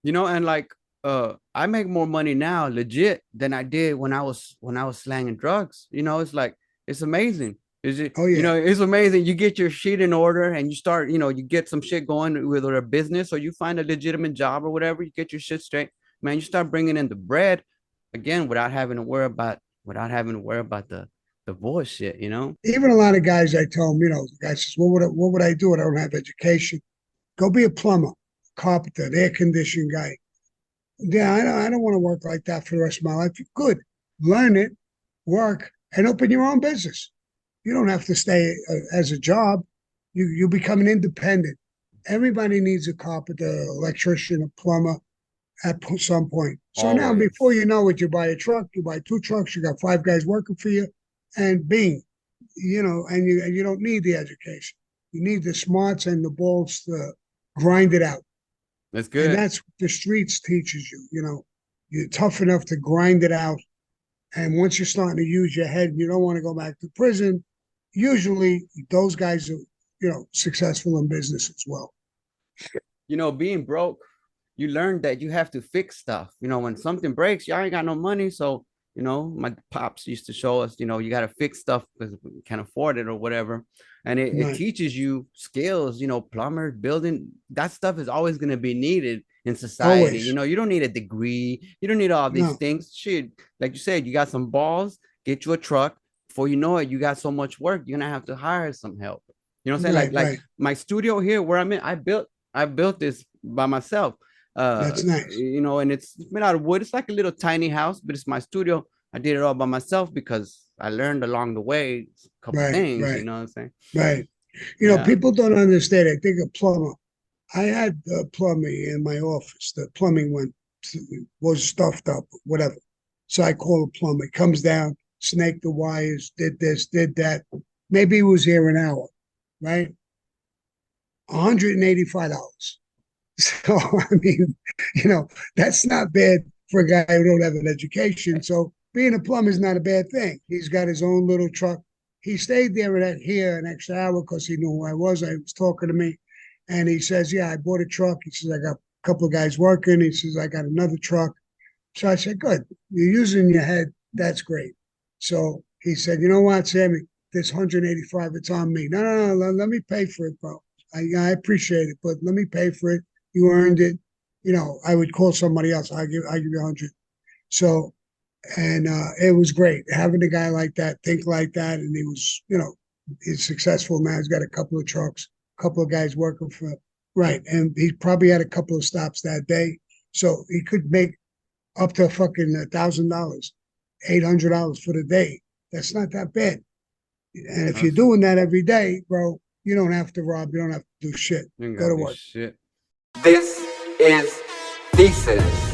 You know, and like I make more money now, legit, than I did when I was slanging drugs. You know, it's like it's amazing. Is it, Oh you yeah. know, it's amazing. You get your shit in order and you start, you know, you get some shit going with a business or you find a legitimate job or whatever, you get your shit straight. Man, you start bringing in the bread again without having to worry about the bullshit, you know? Even a lot of guys, I tell them, the guy says, what would I do? I don't have education. Go be a plumber, carpenter, an air conditioning guy. Yeah, I don't want to work like that for the rest of my life. Good. Learn it, work, and open your own business. You don't have to stay as a job. You become an independent. Everybody needs a carpenter, electrician, a plumber at some point. So now, before Always. you know it, you buy a truck, you buy two trucks, you got five guys working for you, and bing, and you don't need the education. You need the smarts and the balls to grind it out. That's And good. that's what the streets teaches you. You're tough enough to grind it out. And once you're starting to use your head and you don't want to go back to prison, usually those guys are, successful in business as well. You know, being broke, you learn that you have to fix stuff. You know, when something breaks, y'all ain't got no money. So, you know, my pops used to show us, you know, you got to fix stuff because we can't afford it or whatever. And it Right. teaches you skills, you know, plumber, building, that stuff is always going to be needed in society. You Always. know, you don't need a degree, you don't need all these No, things. Shit, like you said, you got some balls, get you a truck. Before you know it, you got so much work, you're gonna have to hire some help. You know what I'm saying? right, Like right. my studio here where I'm in, I built this by myself. That's nice. You know, and it's made out of wood. It's like a little tiny house, but it's my studio. I did it all by myself because I learned along the way a couple Right, things, you right, know what I'm saying? right. Yeah. People don't understand. I think a plumber. I had a plumbing in my office. The plumbing was stuffed up, whatever. So I call a plumber. He comes down, snaked the wires, did this, did that. Maybe he was here an hour, right? $185. So I mean, that's not bad for a guy who don't have an education. So being a plumber is not a bad thing. He's got his own little truck. He stayed there here an extra hour because he knew who I was. I was talking to me, and he says, "Yeah, I bought a truck." He says, "I got a couple of guys working." He says, "I got another truck." So I said, "Good. You're using your head. That's great." So he said, "You know what, Sammy? This 185, it's on me." No, no, no. Let me pay for it, bro. I appreciate it, but let me pay for it. You earned it. I would call somebody else. I give you 100. So, and it was great having a guy like that think like that, and he was, he's successful now. He's got a couple of trucks, a couple of guys working for, right, and he probably had a couple of stops that day, so he could make up to fucking $1,000, $800 for the day. That's not that bad. And if you're That's doing that every day, bro, you don't have to rob. You don't have to do shit. you ain't Go gotta to do work. shit. This is Thesis.